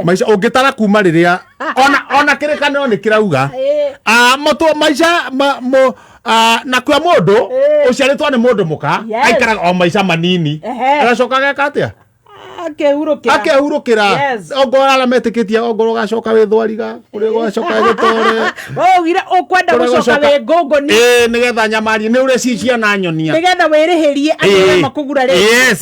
maisha ungitara kuma riria ona kirekano ni kirauga moto maisha na kwa mundu uciaritwo ni mundu muka aikara o maisha manini agacoka geka atia akehurukira ogora metikitia ogoro gacoka withwariga uri gacoka gitore ugire ukwenda gucoka we ngongoni nigetha nyamari ni uri cicia na nyonia nigetha wirihirie andũ makugura ri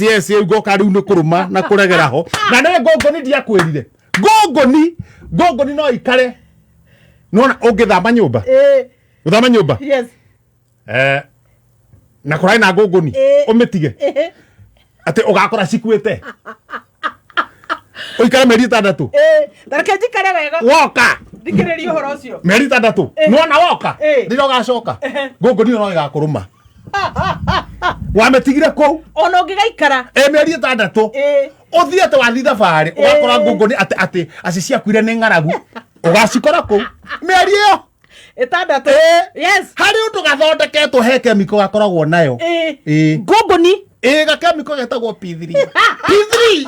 yes ugoka riu ni kuruma na kuregera ho na ni ngongoni ndiakwirire ngongoni no ikare nona ungithamba nyumba uthamba nyumba yes na kurai na ngongoni umitige ate ugakora cikuite oikara meri 6 dareke jikare wega woka thikiriria uhoro ucio meri 6 nona woka ndiro gacoka ngongoni no igakuruma wametigire ko ono ngigaikara meri 6 uthiete wathi thabari ugakora ngongoni ate aciciakuire ni ngaragu ugacikora ko meri iyo 6 yes hari undu gathondeketwo he chemical gakoragwo nayo ngongoni ga chemical getagwo P3 P3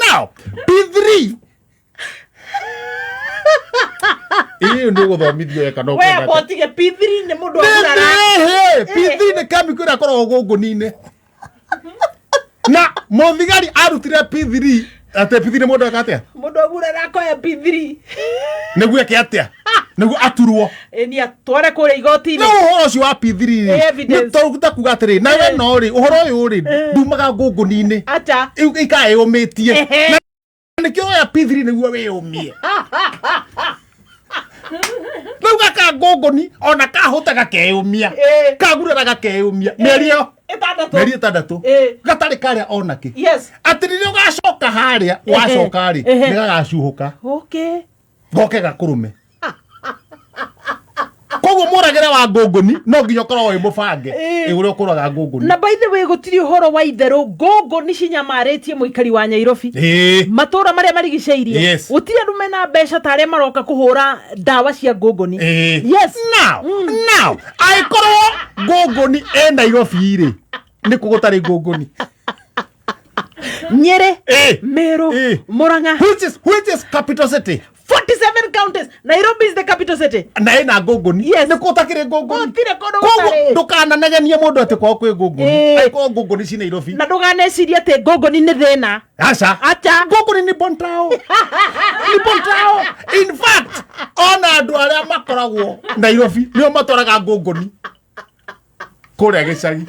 now P3 iyo ndio guthomithio eka no we botige P3 ni mundu agurara P3 ni chemical gakoragwo ngongoni-ini na muthigari arutire P3 ate P3 mundu akatia mundu agurara ko ya P3 niguo eke atia niguo aturwo ni atware kure igoti-ini no uhoro ucio wa P3 ni toruta kuga atiri na we no ri uhoro uyu ri ndumaga ngongoni-ini acha ikae umitie na nikio ya P3 niguo we umie no gaka ngongoni ona kahutaga keumia kagurara gakeumia merio 6 gatari karia onaki yes atiririo gacoka haria wacoka ri ni gagacuhuka goke gakurume koguo muragere wa ngongoni no nginya korwo wi mubange igure ukuraga ngongoni na by the way gutiri uhoro wa itheru ngongoni cinyamaritie muikari wa Nyairobi matura maria marigiceirie gutiri andu mena mbeca taria maroka kuhura dawa cia ngongoni yes now aikorwo ngongoni Nairobi ri ni kugutari ngongoni Nyeri Meru Murang'a which is capital city 47 counties. Nairobi is the capital city. Na ina ngongoni. Yes. Ni kutakire ngongoni. Gutire kono gutare. Ndukananegenia mundu ati kwa kwi ngongoni. Aiko ngongoni ci Nairobi. Na nduganeciria ati ngongoni ni thina. Acha. Ngongoni ni Bontao. Ni Bontao. In fact, ona andu aria makoragwo Nairobi nio matwaraga ngongoni. Kuria gicagi.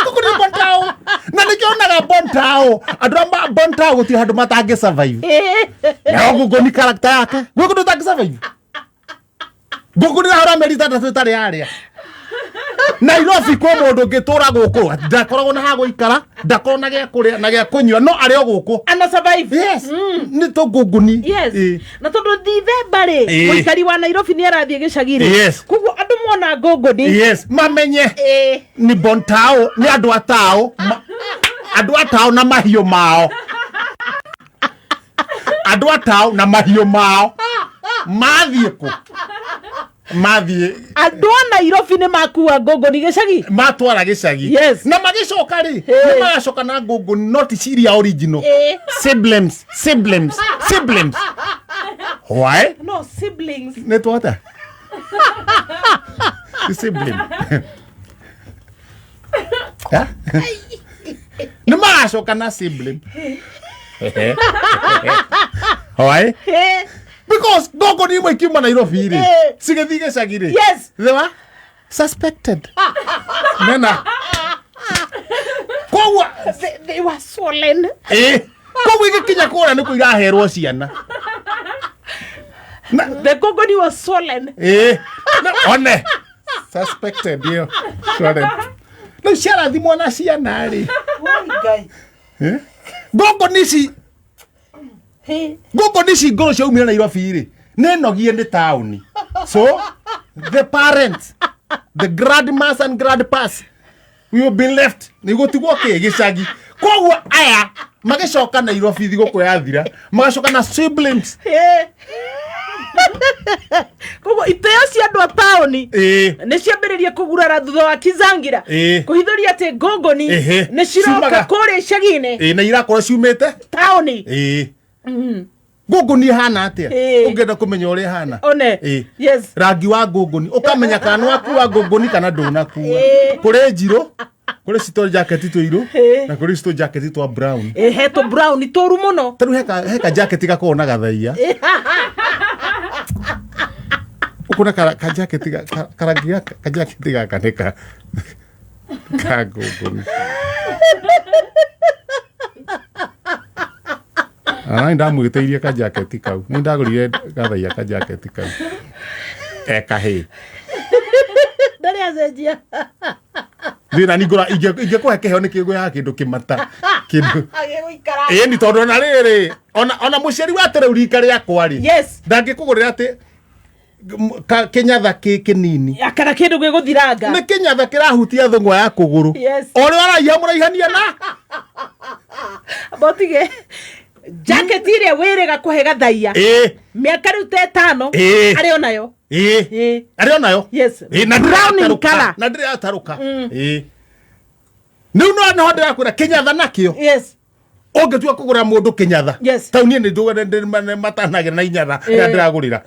Ngongoni ni Bontao. Na nikionaga Bontao, andu amba Bontao guti handu matange survive. Na ngongoni character yake. Ngongoni utange survive. Ngongoni na hora meri 3 tari aria. Nairobi kwa mundu ngitura guku ndakoragwo na hago ikara ndakorwo na gya kuria na gya kunywa no ario guku ana survive. Yes. Ni to ngongoni. Yes. Na tondu Dithemba ri muikari wa Nairobi ni arathie gicagiri. Yes. Kuguo andu mona ngongoni. Yes. Mamenye ni Bontao ni andu atao andu atao na mahio mao. Andu atao na mahio mao. Mathie ku mathie andu Nairobi ni makuwa ngongoni gicagi matwara gicagi. Yes. Na magicoka ri ni magacoka na ngongoni not Syria original. Siblings. Why? No siblings. Ne twata. Sibling. Ha? Ni magacoka na sibling. Why? Because ngongoni imwe kiuma Nairobi ri sigethi gicagi ri. Yes. They were suspected. Nena. Kwa they were swollen. Kwa igikinya kura ni kuiraherwo ciana. The ngongoni was swollen. One. Suspected yo. Swollen. No ciara thimwo na ciana ri. Guy. Ngongoni ci ngongoni ci ngoro cia umira Nairobi ri nenogie ni town. So the parents, the grandmas and grandpas we will be left ni gutigwo gicagi. Koguo aya magicoka Nairobi thigũkũ yathira magacoka na siblings. Kogo iteo cia andũ a taũni nĩ ciambĩrĩria kũgurara thutha wa Kizangira kũhithũria atĩ ngũngũni nĩ ciroka kũrĩa icagi-inĩ na irakorwo ciumĩte taũni. Ngũngũni ihana atĩa ũngĩenda kũmenya ũrĩa ihana? Yes. Rangi wa ngũngũni ũkamenya kana nĩwakuua ngũngũni kana ndũnakuua. Kũrĩ njirũ, kũrĩ cito jacket tũirũ na kũrĩ cito jacket twa brown. Hetũ brown tũru mũno. Tarĩu heka jacket gakorwo na gathaia. Ukuna ka jacket karangi ka jacket gaka nĩ ka ngũngũni. Ana ndamwĩtĩirie ka jacket kau. Nĩ ndagũrire gathaia ka jacket kau. Kahĩ. Ndarĩ acenjia. Thina ni ngora ingĩkũhe kĩheo nĩ kĩgũ ya kĩndũ kĩmata. Kĩndũ. Ni tondũ na rĩrĩ ona mũciari wa tere urika rĩakwa rĩ. Yes. Ndangĩkũgũrĩra atĩ kĩnyatha kĩnini. Kana kĩndũ gĩgũthiranga. Nĩ kĩnyatha kĩrahutia thũng'wa ya kũgũrũ. Yes. Ũrĩa araiha mũraihania na. Botige. Jacket ĩrĩa wĩrĩga kũhe gathaia. Mĩaka rĩu ta 5 arĩ onayo. Arĩ onayo. Yes. Na brown color. Na ndĩrĩ atarũka. Nĩu no ndĩrakwĩra kĩnyatha nakĩo. Yes. Ũngĩtua kũgũra mũndũ kĩnyatha. Yes. Tau niĩ nĩ matanagĩra na inyatha rĩrĩa ndĩragũrĩra.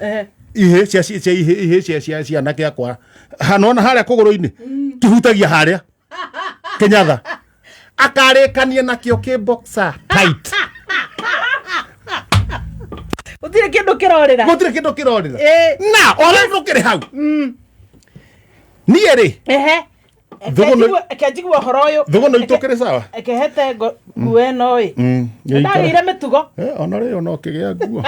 Ihĩ cia ciana kĩakwa. Hanona harĩa kũgũrũ-inĩ. Kĩhutagia harĩa. Kĩnyatha. Akarĩkanie nakĩo kĩ boxer tight. Gũtirĩ kĩndũ kĩrorĩra. Gũtirĩ kĩndũ kĩrorĩra. Na ona ndũkĩrĩ hau. Niĩ rĩ. Kĩanjigua ũhoro ũyũ. Thũgũno itũ kĩrĩ sawa. Kĩhete nguo ĩno ĩ. Ndagĩire mĩtugo. Ona rĩo no kĩgĩa nguo.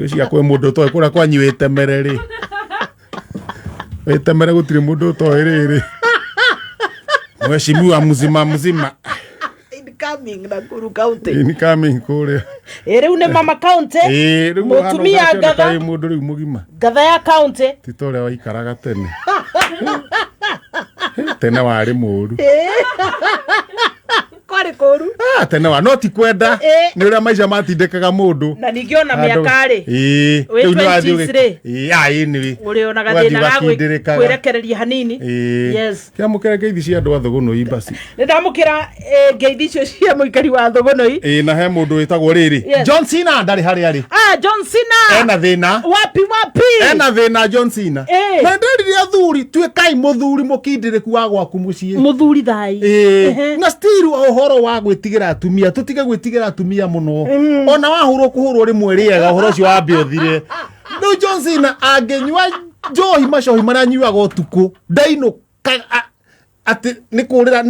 Cia kwĩ mũndũ ũtoĩ kũrĩa kwanyu wĩtemere rĩ. Wĩtemere gũtirĩ mũndũ ũtoĩ rĩrĩ. Mheshimiwa mzima. Incoming Nakuru County. Incoming kũrĩa. Rĩu nĩ mama county. Mũtumia gatha. Mũndũ rĩu mũgima. Gatha ya county. Ti ta ũrĩa waikaraga tene. Tene warĩ mũru. Kwarĩ kũru. Tene wa no ti kwenda. Nĩ ũrĩa maica matindĩkaga mũndũ. Na ningĩ ona mĩaka rĩ. Rĩu nĩ wathiĩ. Nĩ. Ũrĩ ona gathĩna ga kwĩrekereria hanini. Yes. Kĩamũkĩra ngeithi cia andũ a Thũgũnũ basi. Nĩ ndamũkĩra ngeithi icio cia mũikari wa Thũgũnũ. Na he mũndũ wĩtagwo rĩrĩ. John Cena ndarĩ harĩa rĩ. John Cena. Ena thĩna. Wapi. Ena thĩna John Cena. Na ndĩrire athuri tuĩkai mũthuri mũkindĩrĩku wa gwaku mũciĩ. Mũthuri thai. Na still ũhoro wa gwĩtigĩra atumia tũtige gwĩtigĩra atumia mũno. Ona wahũrwo kũhũrwo rĩmwe rĩega ũhoro ũcio wambe ũthire. Rĩu John Cena angĩnyua njohi macohi marĩa anyuaga ũtukũ ndainũka atĩ nĩ kũrĩra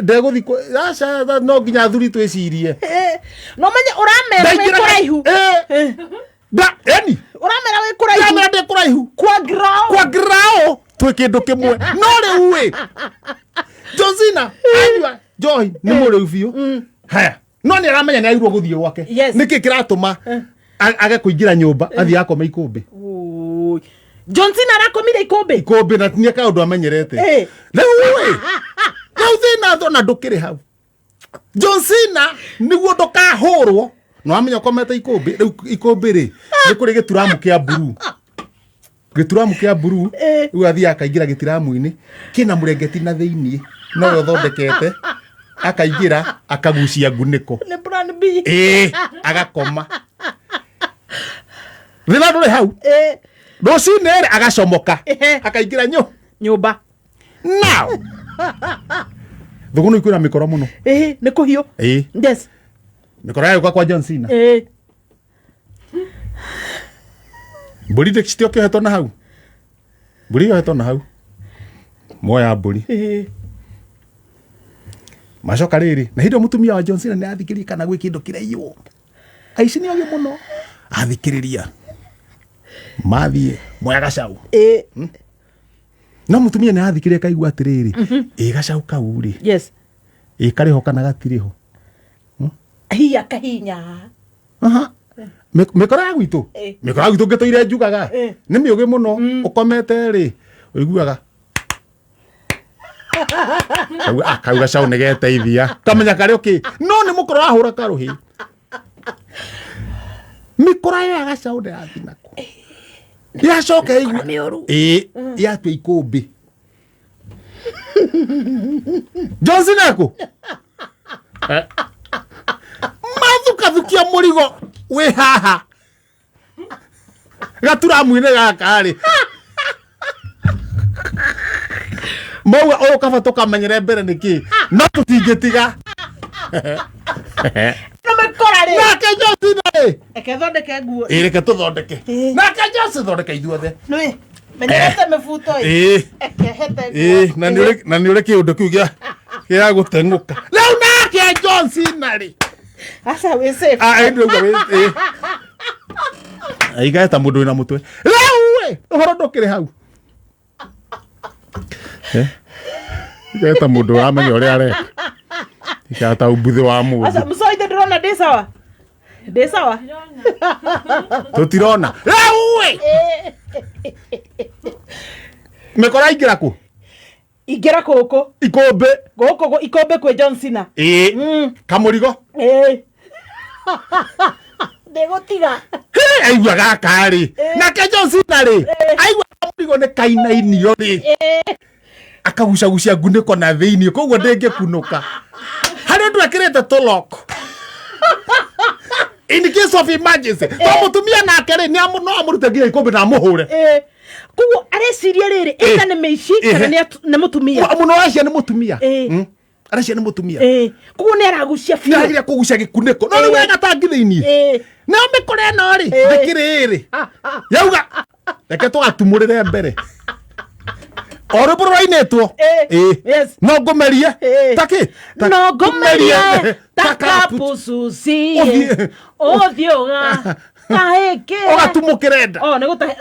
ndegũthiĩ aca no nginya athuri twĩcirie. No menye ũramera wĩ kũraihu. Ũramera wĩ kũraihu. Ũramera ndĩ kũraihu. Kwa grao twĩ kĩndũ kĩmwe. No rĩu wĩ John Cena anyua njohi nĩ mũrĩu biũ. Haya no nĩ aramenya nĩ airwo gũthiĩ gwake. Nĩkĩ kĩratũma age kũingĩra nyũmba athiĩ akoma ikũmbĩ. John Cena arakomire ikũmbĩ na nĩ kaũndũ amenyerete. Rĩu thĩna thona ndũkĩrĩ hau. John Cena nĩguo ndũkahũrwo no amenya komete ikũmbĩ. Rĩu ikũmbĩ rĩ nĩ kũrĩ gĩturamu kĩa blue. Gĩturamu kĩa blue rĩu athiĩ akaingĩra gĩtiramu-inĩ kĩna mũrengeti na thĩiniĩ no thondekete akaingĩra akagucia ngunĩko. Nĩ plan B. Agakoma. Thĩna ndũrĩ hau. Rũcinĩ rĩ agacomoka akaingĩra nyũmba. Now Thũgũnũ kwĩna mĩkora mũno. Nĩ kũhiũ. Yes. Mĩkora yagĩũka kwa John Cena. Mbũri ndĩkĩtio kĩohetwo na hau. Mbũri yohetwo na hau. Moya mbũri. Macoka rĩrĩ na hĩndĩ mũtumia wa John Cena nĩ athikĩrĩria kana gwĩ kĩndũ kĩraiywo. Aici nĩ ogĩ mũno. Athikĩrĩria. Mathiĩ moya gacaũ. No mũtumia nĩ athikĩrĩria kaigua atĩrĩrĩ. Gacaũ kau rĩ. Yes. Karĩho kana gatirĩ ho. Hiya kahinya. Mĩkora ya gwitũ. Mĩkora ya gwitũ ngĩtũire njugaga. Nĩ mĩũgĩ mũno. Ũkomete rĩ. Ũiguaga. Kau gacaũ nĩ geteithia. Kamenya karĩ okay. No nĩ mũkora wahũra karũhĩ. mikora ya gacaunde ya thinako ya coke igwa ya twa ikumbi John Sinako mathukia murigo we haha gaturamu-ine gaka ri mauga o kaba tukamenyere mbere niki no tutingitiga Nomekora ri nake John ri eke thondeke nguo reke tuthondeke nake John thondeke ithuothe nui menyete mifuto eke hete na ni uri kiundu kiu gia gutenguka riu nake John ri asa we safe ndio aigaeta mundu wina mutwe riu we uhoro ndukire hau igaeta mundu amenya uria areka ikata ubuthi wa mundu asa msoite ndrona de sawa tutirona riu we mekora ingira ku igira koko ikombe kwe John Cena kamurigo ndegotiga aigua gaka ri nake John Cena ri aigua kamurigo ne kainainio ri akagucagucia nguniko na thiini koguo ndingikunuka hari ndu akirete tuloko in case of emergency to mutumia nake ri ni no amurute nginya ikombe na muhure kuguo areciria riri ita ni meici kana ni mutumia muno acia ni mutumia aracia ni mutumia kuguo ni aragucia ni agira kugucia gikuniko no ni wega tangi thiini no mikore no ri ndikiriri yauga reke tugatumurire mbere ore burainetwo yes no ngomerie taki no ngomerie takapususi othioga kaheke ogatumukirenda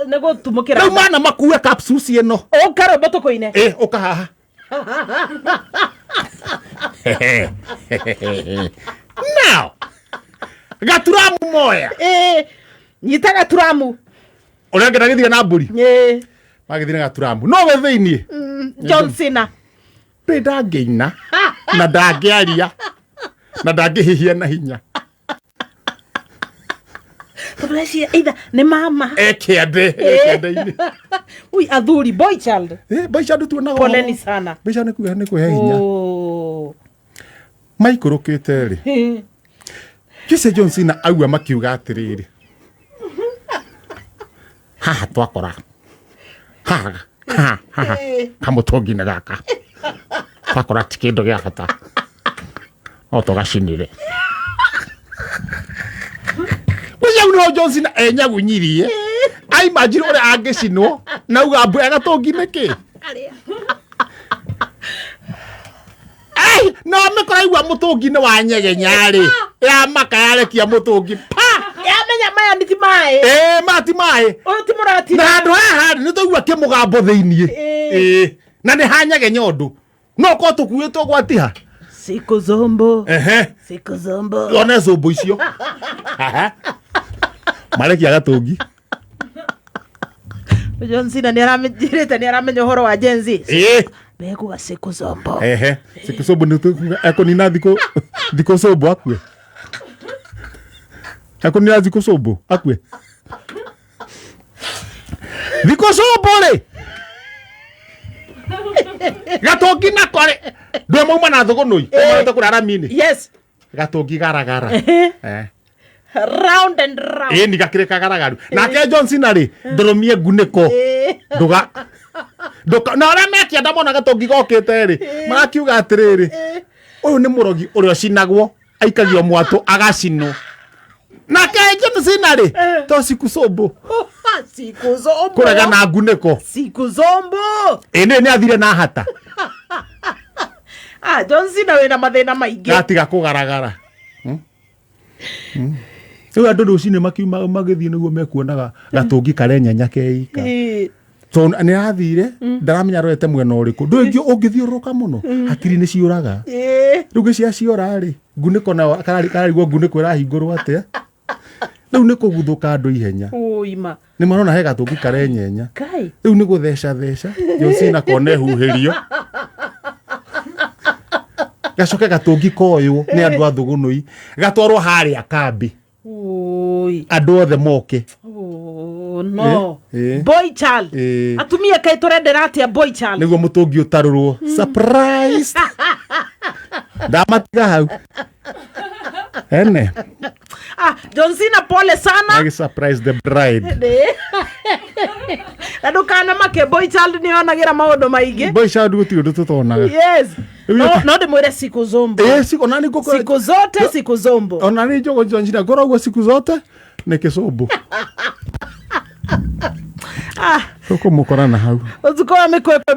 nego tumukira no mana makuwe capsusi eno okaro botokoine okahaha now gaturamu moya nyita gaturamu ore ngedagithia na mburi magithina gaturamu no we thiini John Cena ndangeina na ndangiaria na ndangihihia na hinya Turecia either ni mama ekende ui athuri boy child tu na poleni sana boy child ni kuhe hinya maikurukite ri kise John Cena augua makiuga atiriri haha twakora ha kamutongi na gaka twakora tikindo gia bata o tugacinire no John Cena enyagunyirie ai imagine ore angicinwo na uga mbu agatongi niki ai no mekora igwa mutongi ni wa nyegenya ri ya maka yarekia mutongi pa ya menya maya nditi mai mati mai o ti murati na andu haha ni toigua kimugambo thiini na ni hanyegenya undu no ko tukuitwo gwatiha siku zombo siku zombo one zombo icio Mareki agatungi John Cena ni aramenya uhoro wa Gen Z bego siku zombo siku zombo ni eko ni na diko zombo akwe eko ni na diko zombo akwe diko zombo le gatongi na kore ndo mauma na thogonoi marata kurara mini yes gatongi garagara round and round ni gakire kagaragaru nake John Cena ri ndoromie nguniko nduga na ora mekia ndamona gatongi gokite ri marakiuga atiriri uyu ni murogi urio cinagwo aikagio mwatu agacino nake John Cena ri to siku zombo kurega na nguniko siku zombo ni athire na hata John Cena wina mathina maingi gatiga kugaragara Riu andu rucini makiuma magithie niguo mekuonaga gatungi karenyanya keika so ni athire ndaramenya roete mwena uriku ndungi ungithiuruka muno hakiri ni ciuraga riu gicia ciora ri nguniko na kararigwo nguniko irahingurwo atia riu ni kuguthuka andu ihenya uima ni marona he gatungi karenyenya riu ni gutheca John Cena kone huhirio gacoke gatungi koyo ni andu athugunui gatwarwo haria kambi Andũ othe moke. No. Boy child. Atumia kai turendera atia boy child. Niguo mutungi utarurwo. Surprise. Ndamatiga hau. Ene. John Cena pole sana. Agi surprise the bride. Ando kana make boy child ni onagira maundu maingi. Boy child guti undu tutonaga. Yes. No de mwere siku zombo. Siku nani gukora. Siku zote siku zombo. Onani jogo John Cena goragwo siku zote ne kesombo. Koko mukorana hau. Uzuko amekwepa